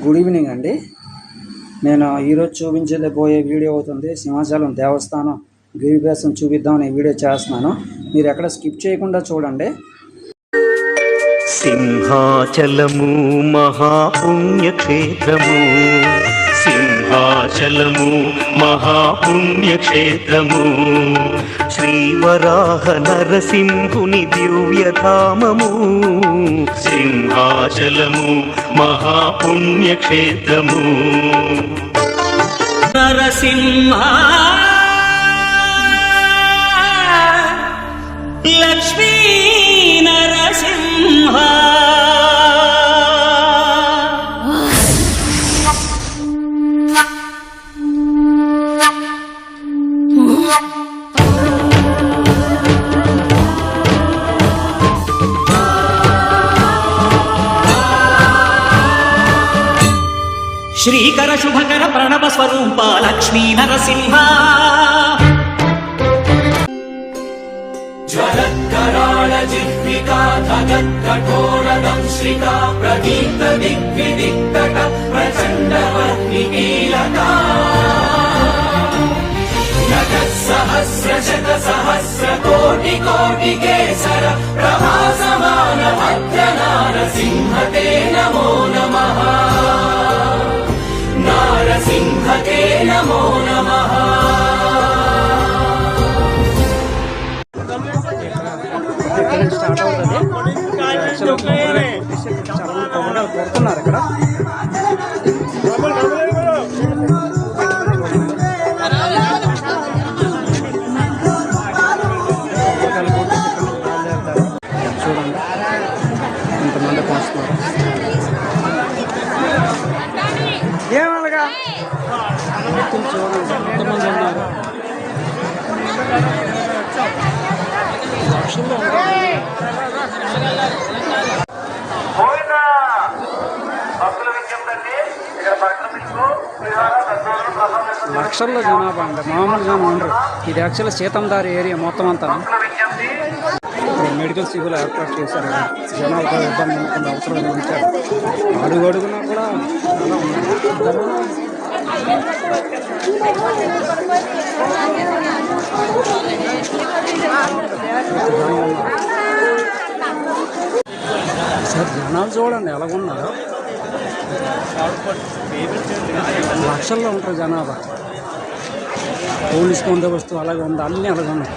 Good evening అండి. నేను ఈరోజు చూపించబోయే వీడియో అవుతుంది సింహాచలం దేవస్థానం గిరిప్రదక్షిణ చూపిద్దామని వీడియో చేస్తున్నాను. మీరు ఎక్కడ స్కిప్ చేయకుండా చూడండి. సింహాచలము మహాపుణ్యక్షేత్రము, సింహాచలము మహాపుణ్యక్షేత్రము, శ్రీవరాహ నరసింహుని దివ్యధామము, సింహాచలము మహాపుణ్యక్షేత్రము. నరసింహ లక్ష్మీ నరసింహ శ్రీకర శుభకర ప్రణవ స్వరూప లక్ష్మీ నరసింహ, జ్వలత్కరాళ జిహ్వికా ఖగత్కఠోరదంశ్రికా ప్రదీప్త దిగ్విదిక్తట ప్రచండవర్ణికీలకా నగత్సహస్ర శత సహస్ర కోటి కోటి కేసర ప్రభాసమాన భద్ర నారసింహతే నమో నమః, నారసింహతే నమో నమః. స్టార్ట్ అవుతుంది. కొడుతున్నారు ఇక్కడ. చూడండి ఇంతమంది పోస్తున్నారు. ఏమనగా చూడండి ఎంతమంది ఉన్నారు. లక్షల్లో జనాభా అండి, మామూలు జనం ఉండరు. ఇది యాక్చువల్గా సీతందారి ఏరియా మొత్తం అంతా. మెడికల్ సివిల్ ఏర్పాటు చేశారు. జనాలు కూడా ఇబ్బంది ఉంటుంది, అవసరం ఉంచారు. అడుగు అడుగునా కూడా చాలా ఉన్నాయి. సార్ జనాలు చూడండి ఎలాగున్నారు. లక్షల్లో ఉంటారు జనాభా. పోలీస్ బందోబస్తు అలాగే ఉంది, అన్నీ అలాగే ఉన్నాయి.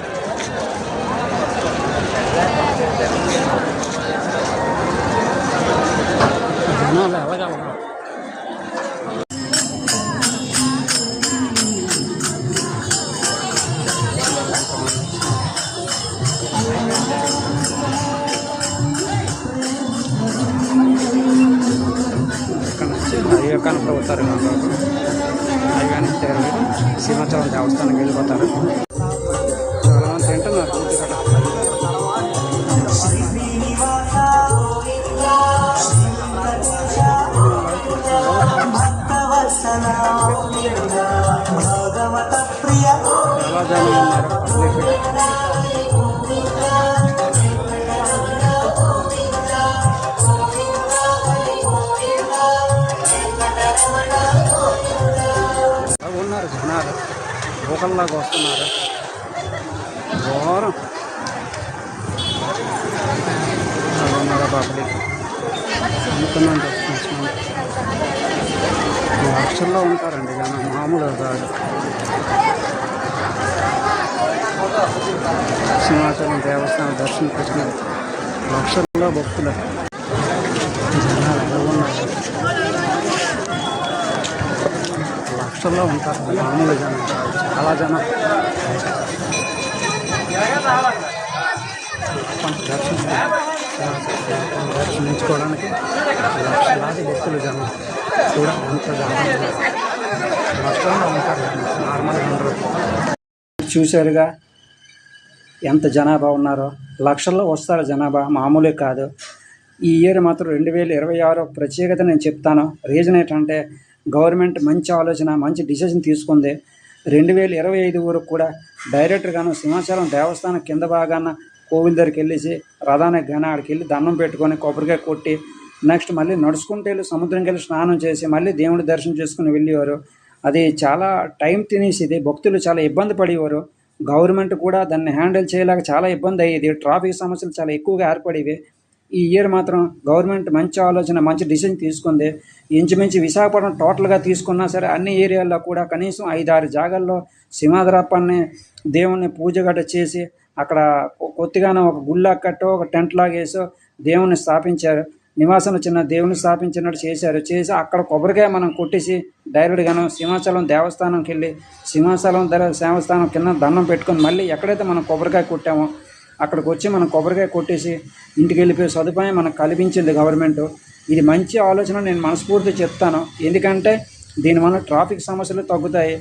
జనాలు ఎలాగలగా కనపడతారు. హైవే నుంచి సింహాచలం దేవస్థానానికి వెళ్ళిపోతారు. చాలా మంది తింటున్నారు. చాలా జనం ఉన్నారు. ఉన్నారు జనాలు, లోకల్లాగా వస్తున్నారు. ఘోరం ఉన్నారు పబ్లిక్. అనుకున్నాను వస్తున్నాను. లక్షల్లో ఉంటారండి జనం, మామూలుగా కాదు. సింహాచలం దేవస్థానం దర్శనకొచ్చిన లక్షల్లో భక్తులు జనాలు ఎలా ఉన్నారు. లక్షల్లో ఉంటారు మామూలు జనం, చాలా జనం. దర్శించుకోవడానికి లక్షలాది వ్యక్తులు జనం కూడా అంత జనం లక్షల్లో ఉంటారు. నార్మల్గా ఉండరు. చూశారుగా ఎంత జనాభా ఉన్నారో. లక్షల్లో వస్తారు జనాభా, మామూలే కాదు. ఈ ఇయర్ మాత్రం 2026 ప్రత్యేకత నేను చెప్తాను. రీజన్ ఏంటంటే గవర్నమెంట్ మంచి ఆలోచన, మంచి డిసిజన్ తీసుకుంది. 2025 వరకు కూడా డైరెక్ట్గాను సింహాచలం దేవస్థానం కింద భాగాన కోవిల్ దగ్గరికి వెళ్ళేసి రథానికి కానీ ఆడికి వెళ్ళి దండం పెట్టుకొని కొబ్బరికాయ కొట్టి నెక్స్ట్ మళ్ళీ నడుచుకుంటూ వెళ్ళి సముద్రంకి వెళ్ళి స్నానం చేసి మళ్ళీ దేవుడి దర్శనం చేసుకుని వెళ్ళేవారు. అది చాలా టైం తినేసేది, భక్తులు చాలా ఇబ్బంది పడేవారు. గవర్నమెంట్ కూడా దాన్ని హ్యాండిల్ చేయలేక చాలా ఇబ్బంది అయ్యేది, ట్రాఫిక్ సమస్యలు చాలా ఎక్కువగా ఏర్పడేవి. ఈ ఇయర్ మాత్రం గవర్నమెంట్ మంచి ఆలోచన, మంచి డిసిజన్ తీసుకుంది. ఇంచుమించు విశాఖపట్నం టోటల్గా తీసుకున్నా సరే అన్ని ఏరియాల్లో కూడా కనీసం 5-6 జాగాల్లో సింహాద్రప్పని దేవుణ్ణి పూజ గట్ట చేసి అక్కడ కొద్దిగానో ఒక గుళ్ళ కట్టో ఒక టెంట్ లాగా వేసో దేవుణ్ణి స్థాపించారు. నివాసంలో చిన్న దేవుని స్థాపించినట్టు చేసి అక్కడ కొబ్బరికాయ మనం కొట్టేసి డైరెక్ట్గాను సింహాచలం దేవస్థానంకి వెళ్ళి సింహాచలం దేవస్థానం కింద దండం పెట్టుకొని మళ్ళీ ఎక్కడైతే మనం కొబ్బరికాయ కొట్టామో అక్కడికి వచ్చి మనం కొబ్బరికాయ కొట్టేసి ఇంటికి వెళ్ళిపోయే సదుపాయం మనకు కల్పించింది గవర్నమెంట్. ఇది మంచి ఆలోచన, నేను మనస్ఫూర్తిగా చెప్తాను. ఎందుకంటే దీనివల్ల ట్రాఫిక్ సమస్యలు తగ్గుతాయి,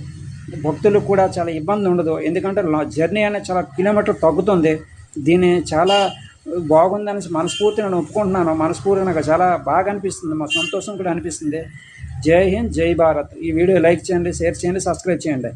భక్తులకు కూడా చాలా ఇబ్బంది ఉండదు. ఎందుకంటే జర్నీ అనేది చాలా కిలోమీటర్ తగ్గుతుంది. దీన్ని చాలా బాగుందని మనస్ఫూర్తిగా నేను ఒప్పుకుంటున్నాను. మనస్ఫూర్తిగా నాకు చాలా బాగా అనిపిస్తుంది, మా సంతోషం కూడా అనిపిస్తుంది. జై హింద్, జై భారత్. ఈ వీడియో లైక్ చేయండి, షేర్ చేయండి, సబ్స్క్రైబ్ చేయండి.